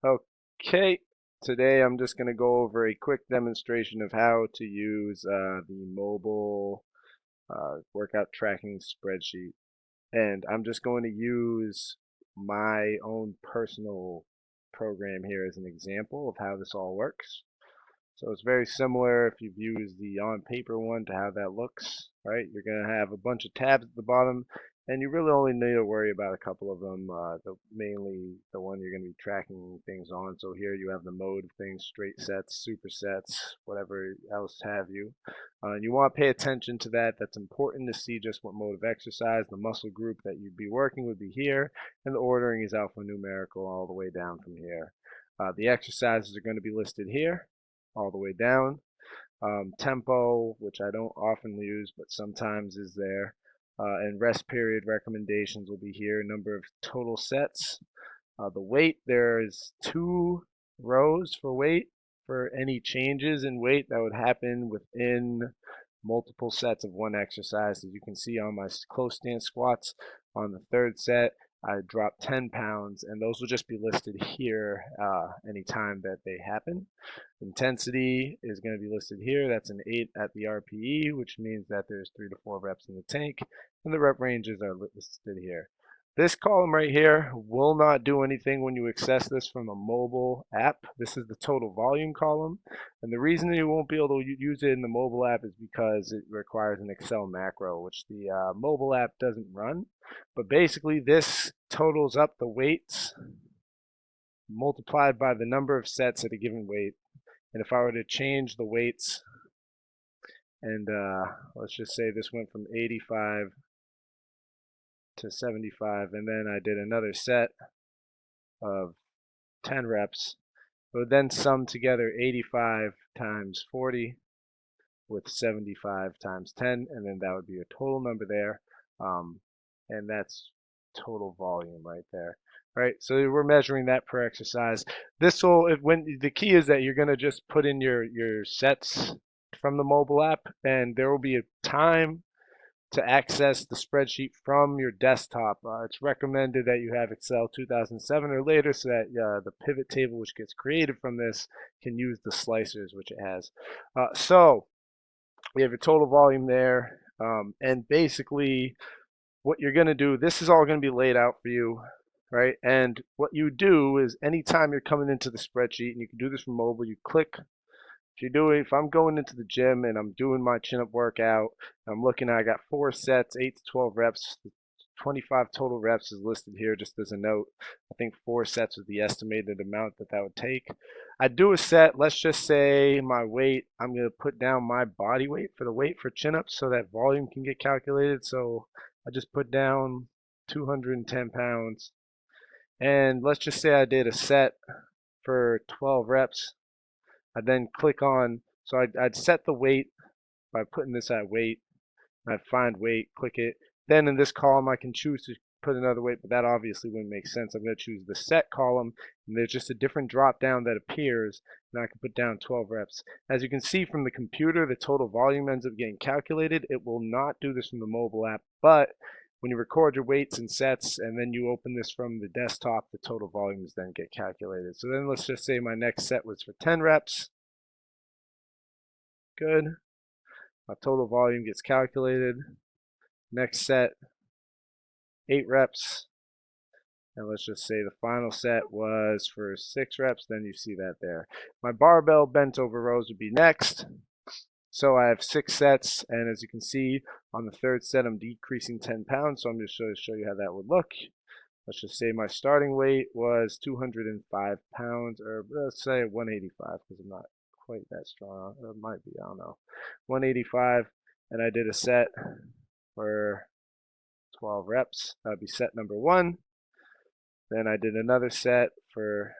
Okay, today I'm just going to go over a quick demonstration of how to use the mobile workout tracking spreadsheet. And I'm just going to use my own personal program here as an example of how this all works. So it's very similar if you've used the on paper one to how that looks, right? You're going to have a bunch of tabs at the bottom, and you really only need to worry about a couple of them. Mainly the one you're going to be tracking things on. So here you have the mode of things, straight sets, supersets, whatever else have you. And you want to pay attention to that. That's important to see just what mode of exercise. The muscle group that you'd be working would be here, and the ordering is alphanumerical all the way down from here. The exercises are going to be listed here all the way down. Tempo, which I don't often use, but sometimes is there. And rest period recommendations will be here. Number of total sets. The weight, there's 2 rows for weight for any changes in weight that would happen within multiple sets of one exercise. As you can see on my close stance squats, on the 3rd set, I dropped 10 pounds, and those will just be listed here anytime that they happen. Intensity is going to be listed here. That's an 8 at the RPE, which means that there's 3 to 4 reps in the tank, and the rep ranges are listed here. This column right here will not do anything when you access this from a mobile app. This is the total volume column. And the reason you won't be able to use it in the mobile app is because it requires an Excel macro, which the mobile app doesn't run. But basically, this totals up the weights multiplied by the number of sets at a given weight. And if I were to change the weights, and let's just say this went from 85 to 75, and then I did another set of 10 reps, it would then sum together 85 times 40 with 75 times 10, and then that would be a total number there. And that's total volume right there. Right, so we're measuring that per exercise. This will, when the key is that you're going to just put in your sets from the mobile app, and there will be a time to access the spreadsheet from your desktop. It's recommended that you have Excel 2007 or later so that the pivot table which gets created from this can use the slicers which it has. So we have your total volume there, and basically what you're going to do, this is all going to be laid out for you, right? And what you do is anytime you're coming into the spreadsheet, and you can do this from mobile, you click. If I'm going into the gym and I'm doing my chin-up workout, I'm looking, I got 4 sets, 8 to 12 reps, 25 total reps is listed here just as a note. I think 4 sets was the estimated amount that that would take. I do a set, let's just say my weight, I'm going to put down my body weight for the weight for chin-ups so that volume can get calculated. So I just put down 210 pounds. And let's just say I did a set for 12 reps. I'd then click on, so I'd set the weight by putting this at weight. I'd find weight, click it. Then in this column, I can choose to put another weight, but that obviously wouldn't make sense. I'm going to choose the set column, and there's just a different drop down that appears, and I can put down 12 reps. As you can see from the computer, the total volume ends up getting calculated. It will not do this from the mobile app, but when you record your weights and sets and then you open this from the desktop, the total volumes then get calculated. So then let's just say my next set was for 10 reps. Good. My total volume gets calculated. Next set, 8 reps. And let's just say the final set was for 6 reps. Then you see that there. My barbell bent over rows would be next. So I have 6 sets. And as you can see, on the 3rd set, I'm decreasing 10 pounds. So I'm just going to show you how that would look. Let's just say my starting weight was 205 pounds, or let's say 185 because I'm not quite that strong. It might be, I don't know. 185, and I did a set for 12 reps. That would be set number 1. Then I did another set for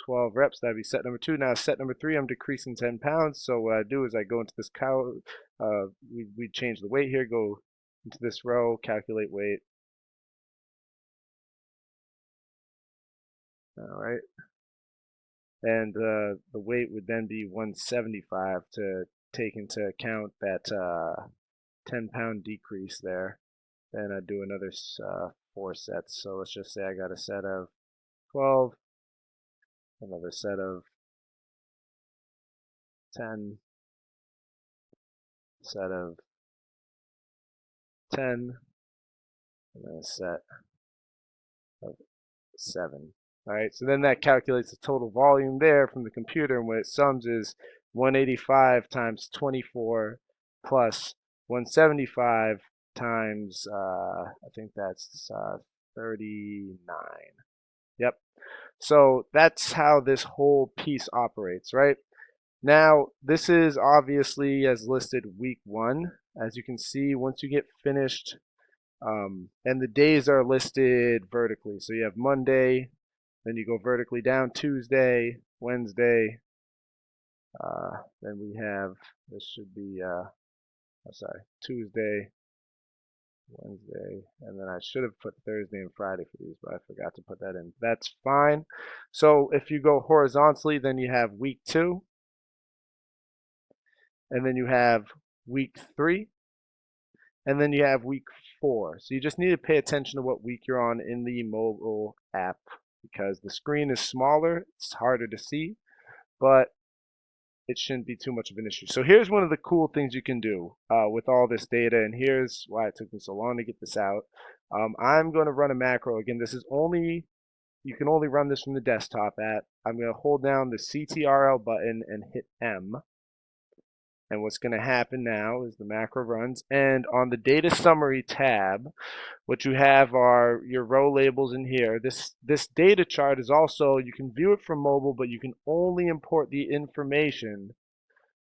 12 reps. That would be set number 2. Now set number 3, I'm decreasing 10 pounds. So what I do is I go into this we change the weight here, go into this row, calculate weight. All right. And the weight would then be 175 to take into account that 10-pound decrease there. Then I'd do another 4 sets. So let's just say I got a set of 12, another set of 10, set of 10, and then a set of 7. All right, so then that calculates the total volume there from the computer, and what it sums is 185 times 24 plus 175 times, I think that's 39. Yep. So that's how this whole piece operates, right? Now, this is obviously as listed week 1. As you can see, once you get finished, and the days are listed vertically. So you have Monday, then you go vertically down Tuesday, Wednesday, then we have, this should be, I'm sorry, Tuesday, Wednesday, and then I should have put Thursday and Friday for these, but I forgot to put that in. That's fine. So if you go horizontally, then you have week 2, and then you have week 3, and then you have week 4. So you just need to pay attention to what week you're on in the mobile app because the screen is smaller, it's harder to see, but it shouldn't be too much of an issue. So here's one of the cool things you can do with all this data, and here's why it took me so long to get this out. I'm going to run a macro. Again, this is only, you can only run this from the desktop at. I'm going to hold down the CTRL button and hit M. And what's going to happen now is the macro runs, and on the data summary tab, what you have are your row labels in here. This data chart is also, you can view it from mobile, but you can only import the information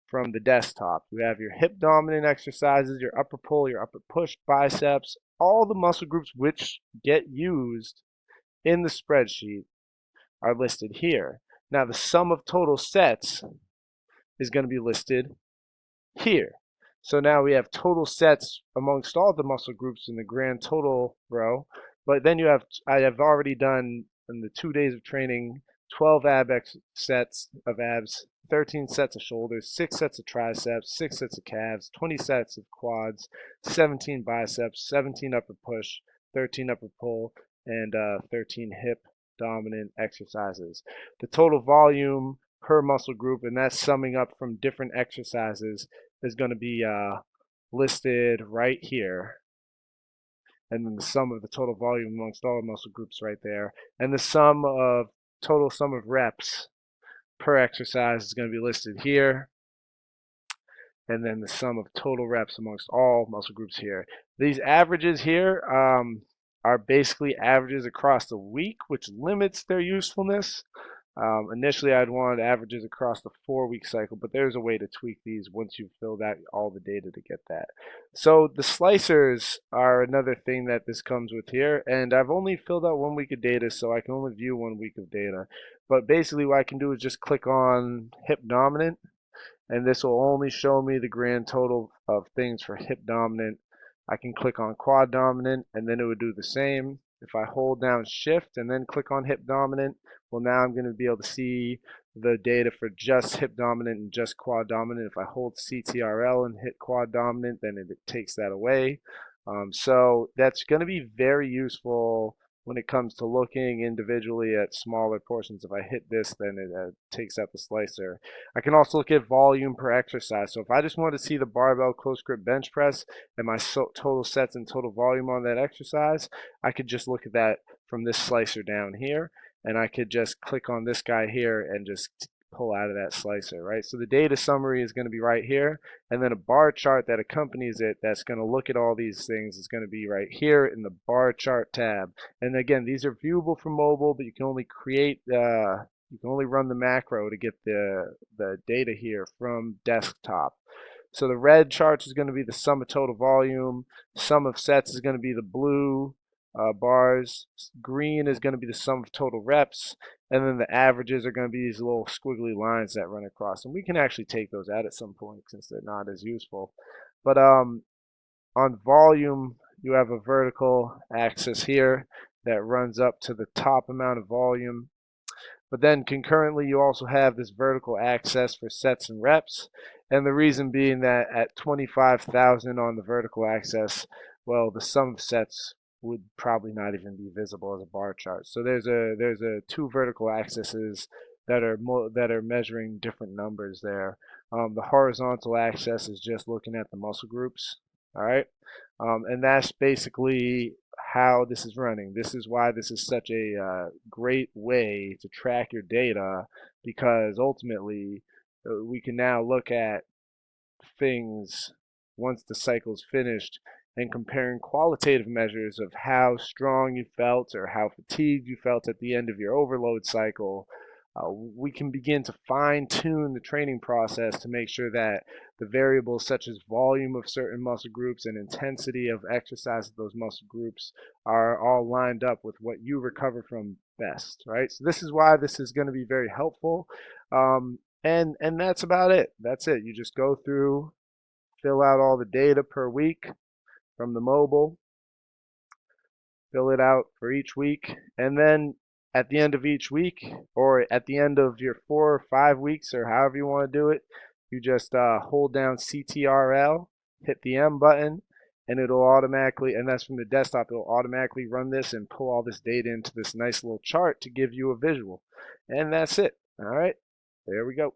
from the desktop. You have your hip dominant exercises, your upper pull, your upper push, biceps, all the muscle groups which get used in the spreadsheet are listed here. Now the sum of total sets is going to be listed here. So now we have total sets amongst all the muscle groups in the grand total row. But then you have, I have already done in the 2 days of training, 12 sets of abs, 13 sets of shoulders, 6 sets of triceps, 6 sets of calves, 20 sets of quads, 17 biceps, 17 upper push, 13 upper pull, and 13 hip dominant exercises. The total volume per muscle group, and that's summing up from different exercises, is going to be listed right here. And then the sum of the total volume amongst all muscle groups right there. And the total sum of reps per exercise is going to be listed here. And then the sum of total reps amongst all muscle groups here. These averages here are basically averages across the week, which limits their usefulness. Initially, I'd want averages across the 4-week cycle, but there's a way to tweak these once you've filled out all the data to get that. So the slicers are another thing that this comes with here, and I've only filled out 1 week of data, so I can only view 1 week of data. But basically what I can do is just click on hip dominant, and this will only show me the grand total of things for hip dominant. I can click on quad dominant, and then it would do the same. If I hold down shift and then click on hip dominant, well, now I'm going to be able to see the data for just hip dominant and just quad dominant. If I hold CTRL and hit quad dominant, then it takes that away. So that's going to be very useful when it comes to looking individually at smaller portions. If I hit this, then it takes out the slicer. I can also look at volume per exercise. So if I just want to see the barbell close grip bench press and my total sets and total volume on that exercise, I could just look at that from this slicer down here, and I could just click on this guy here and just pull out of that slicer, right? So the data summary is going to be right here, and then a bar chart that accompanies it that's going to look at all these things is going to be right here in the bar chart tab. And again, these are viewable from mobile, but you can only you can only run the macro to get the data here from desktop. So the red chart is going to be the sum of total volume. Sum of sets is going to be the blue bars. Green is going to be the sum of total reps. And then the averages are going to be these little squiggly lines that run across. And we can actually take those out at some point since they're not as useful. But on volume, you have a vertical axis here that runs up to the top amount of volume. But then concurrently, you also have this vertical axis for sets and reps. And the reason being that at 25,000 on the vertical axis, well, the sum of sets would probably not even be visible as a bar chart. So there's a 2 vertical axes that are measuring different numbers there. The horizontal axis is just looking at the muscle groups. All right, and that's basically how this is running. This is why this is such a great way to track your data, because ultimately we can now look at things once the cycle's finished and comparing qualitative measures of how strong you felt or how fatigued you felt at the end of your overload cycle. We can begin to fine tune the training process to make sure that the variables such as volume of certain muscle groups and intensity of exercise of those muscle groups are all lined up with what you recover from best, right? So this is why this is going to be very helpful. And that's about it. That's it. You just go through, fill out all the data per week from the mobile, fill it out for each week, and then at the end of each week, or at the end of your 4 or 5 weeks, or however you want to do it, you just hold down CTRL, hit the M button, and it'll automatically, and that's from the desktop, it'll automatically run this and pull all this data into this nice little chart to give you a visual. And that's it. All right, there we go.